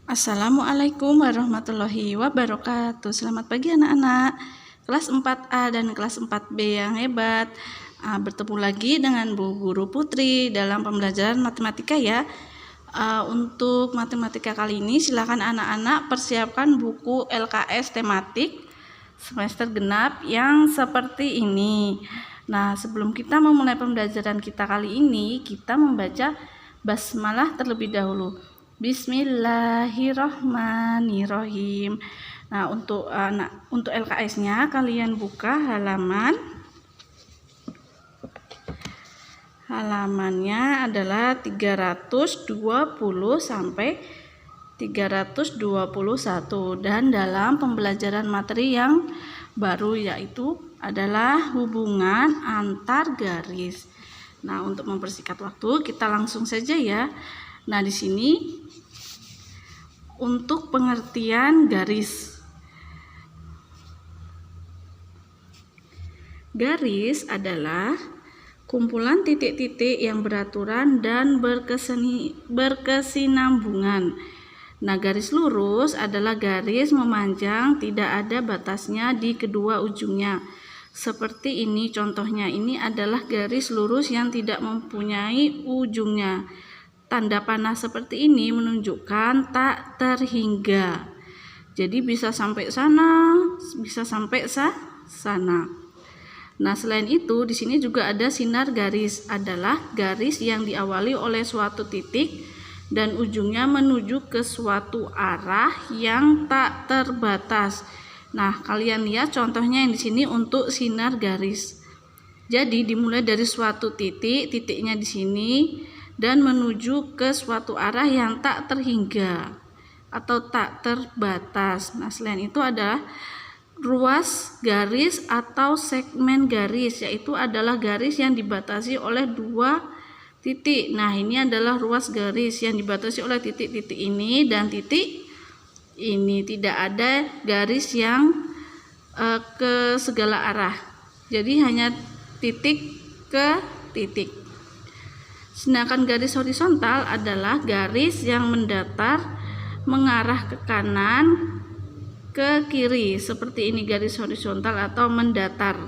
Assalamualaikum warahmatullahi wabarakatuh. Selamat pagi anak-anak kelas 4A dan kelas 4B yang hebat. Bertemu lagi dengan Bu Guru Putri dalam pembelajaran matematika ya. Untuk matematika kali ini silakan anak-anak persiapkan buku LKS tematik semester genap yang seperti ini. Nah, sebelum kita memulai pembelajaran kita kali ini, kita membaca basmalah terlebih dahulu. Bismillahirrohmanirrohim. Nah, untuk LKS-nya kalian buka halamannya adalah 320 sampai 321, dan dalam pembelajaran materi yang baru yaitu adalah hubungan antar garis. Nah, untuk mempersingkat waktu kita langsung saja ya. Nah, di sini untuk pengertian garis. Garis adalah kumpulan titik-titik yang beraturan dan berkesinambungan. Nah, garis lurus adalah garis memanjang, tidak ada batasnya di kedua ujungnya. Seperti ini contohnya, ini adalah garis lurus yang tidak mempunyai ujungnya. Tanda panah seperti ini menunjukkan tak terhingga. Jadi bisa sampai sana, bisa sampai sana. Nah, selain itu di sini juga ada sinar garis, adalah garis yang diawali oleh suatu titik dan ujungnya menuju ke suatu arah yang tak terbatas. Nah, kalian lihat contohnya yang di sini untuk sinar garis. Jadi dimulai dari suatu titik, titiknya di sini, dan menuju ke suatu arah yang tak terhingga atau tak terbatas. Nah, selain itu adalah ruas garis atau segmen garis, yaitu adalah garis yang dibatasi oleh dua titik. Nah, ini adalah ruas garis yang dibatasi oleh titik-titik ini dan titik ini. Tidak ada garis yang ke segala arah, jadi hanya titik ke titik. Sedangkan garis horizontal adalah garis yang mendatar mengarah ke kanan ke kiri, seperti ini garis horizontal atau mendatar.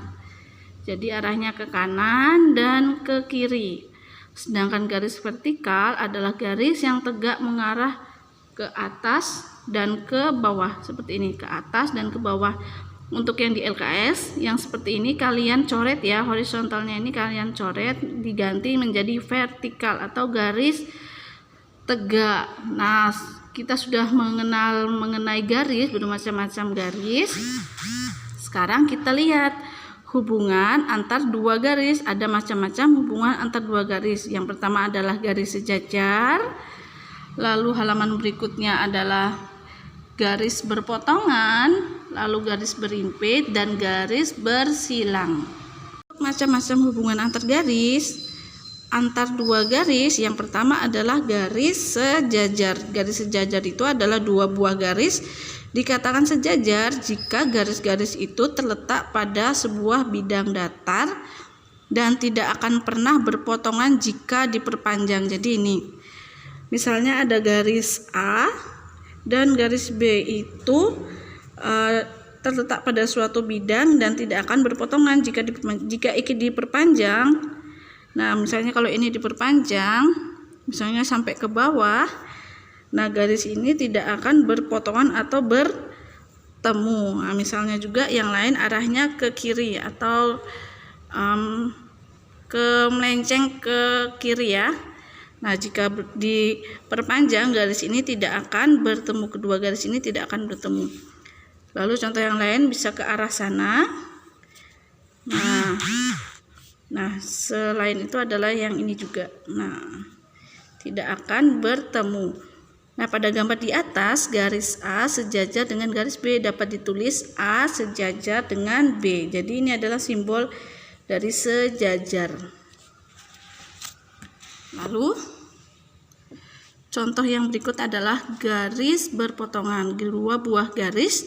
Jadi arahnya ke kanan dan ke kiri. Sedangkan garis vertikal adalah garis yang tegak mengarah ke atas dan ke bawah, seperti ini, ke atas dan ke bawah. Untuk yang di LKS yang seperti ini kalian coret ya, horizontalnya ini kalian coret diganti menjadi vertikal atau garis tegak. Nah, kita sudah mengenai garis, bermacam-macam garis. Sekarang kita lihat hubungan antar dua garis. Ada macam-macam hubungan antar dua garis. Yang pertama adalah garis sejajar. Lalu halaman berikutnya adalah garis berpotongan, lalu garis berimpit, dan garis bersilang. Macam-macam hubungan antar garis antar dua garis. Yang pertama adalah garis sejajar. Garis sejajar itu adalah dua buah garis. Dikatakan sejajar jika garis-garis itu terletak pada sebuah bidang datar dan tidak akan pernah berpotongan jika diperpanjang. Jadi ini misalnya ada garis A dan garis B itu terletak pada suatu bidang dan tidak akan berpotongan jika diperpanjang. Nah, misalnya kalau ini diperpanjang, misalnya sampai ke bawah, nah garis ini tidak akan berpotongan atau bertemu. Nah, misalnya juga yang lain arahnya ke kiri atau melenceng ke kiri ya. Nah, jika diperpanjang garis ini tidak akan bertemu, kedua garis ini tidak akan bertemu. Lalu contoh yang lain bisa ke arah sana. Nah, selain itu adalah yang ini juga. Nah, tidak akan bertemu. Nah, pada gambar di atas garis A sejajar dengan garis B dapat ditulis A sejajar dengan B. Jadi ini adalah simbol dari sejajar. Lalu contoh yang berikut adalah garis berpotongan. Dua buah garis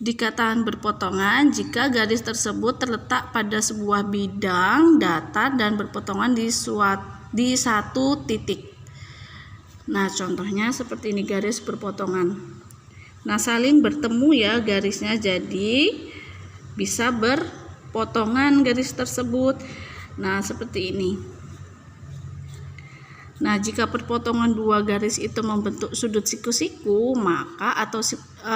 dikatakan berpotongan jika garis tersebut terletak pada sebuah bidang datar dan berpotongan di satu titik. Nah, contohnya seperti ini, garis berpotongan. Nah, saling bertemu ya garisnya, jadi bisa berpotongan garis tersebut. Nah, seperti ini. Nah, jika perpotongan dua garis itu membentuk sudut siku-siku, maka atau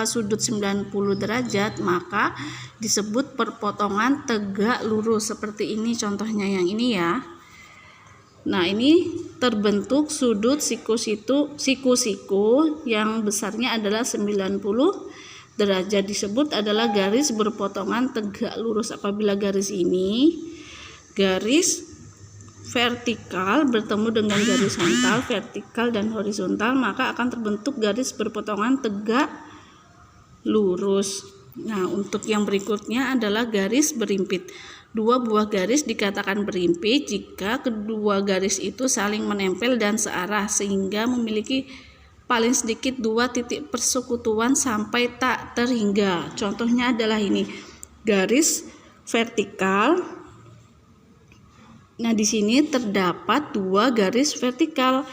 sudut 90 derajat, maka disebut perpotongan tegak lurus. Seperti ini contohnya yang ini ya. Nah, ini terbentuk sudut siku-siku yang besarnya adalah 90 derajat, disebut adalah garis berpotongan tegak lurus. Apabila garis ini garis vertikal bertemu dengan garis horizontal, vertikal dan horizontal, maka akan terbentuk garis berpotongan tegak lurus. Nah, untuk yang berikutnya adalah garis berimpit. Dua buah garis dikatakan berimpit jika kedua garis itu saling menempel dan searah sehingga memiliki paling sedikit dua titik persekutuan sampai tak terhingga. Contohnya adalah ini, garis vertikal. Nah, di sini terdapat dua garis vertikal.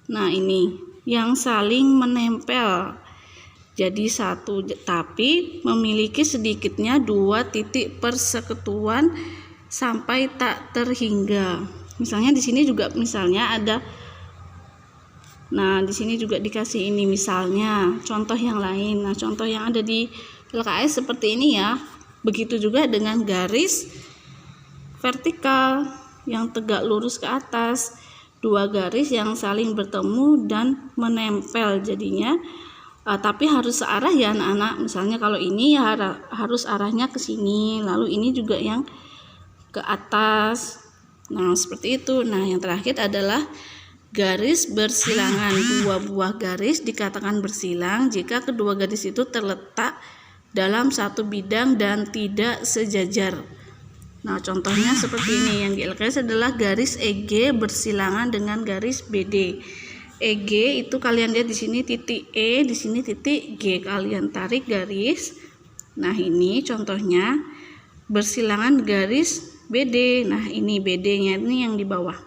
Nah, ini yang saling menempel. Jadi satu, tapi memiliki sedikitnya dua titik persekutuan sampai tak terhingga. Misalnya di sini juga misalnya ada. Nah, di sini juga dikasih ini misalnya contoh yang lain. Nah, contoh yang ada di LKS seperti ini ya. Begitu juga dengan garis vertikal yang tegak lurus ke atas. Dua garis yang saling bertemu dan menempel jadinya. Tapi harus searah ya anak-anak. Misalnya kalau ini ya harus arahnya ke sini, lalu ini juga yang ke atas. Nah, seperti itu. Nah, yang terakhir adalah garis bersilangan. Dua buah garis dikatakan bersilang jika kedua garis itu terletak dalam satu bidang dan tidak sejajar. Nah, contohnya seperti ini, yang di LKS adalah garis EG bersilangan dengan garis BD. EG itu kalian lihat di sini titik E, di sini titik G. Kalian tarik garis. Nah, ini contohnya bersilangan garis BD. Nah, ini BD-nya ini yang di bawah.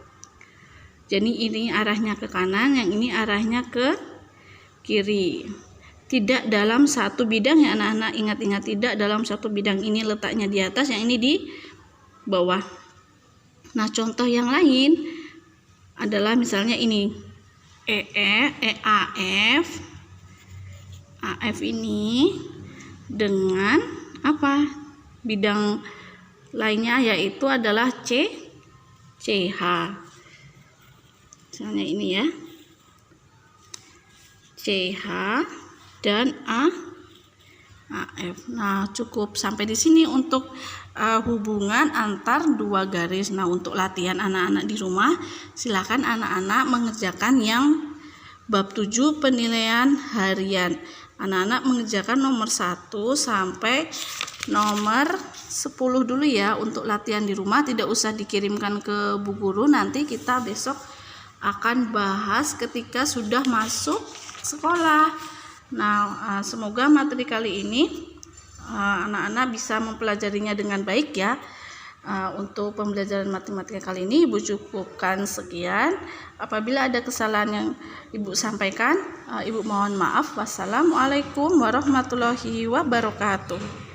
Jadi ini arahnya ke kanan, yang ini arahnya ke kiri. Tidak dalam satu bidang ya anak-anak, ingat-ingat, tidak dalam satu bidang. Ini letaknya di atas, yang ini di bawah. Nah, contoh yang lain adalah misalnya ini AF ini dengan apa? Bidang lainnya yaitu adalah CH. Misalnya ini ya. CH dan AF. Nah, cukup sampai di sini untuk hubungan antar dua garis. Nah, untuk latihan anak-anak di rumah, silakan anak-anak mengerjakan yang bab 7 penilaian harian. Anak-anak mengerjakan nomor 1 sampai nomor 10 dulu ya untuk latihan di rumah, tidak usah dikirimkan ke Bu Guru. Nanti kita besok akan bahas ketika sudah masuk sekolah. Nah, semoga materi kali ini anak-anak bisa mempelajarinya dengan baik ya. Untuk pembelajaran matematika kali ini Ibu cukupkan sekian. Apabila ada kesalahan yang Ibu sampaikan, Ibu mohon maaf. Wassalamualaikum warahmatullahi wabarakatuh.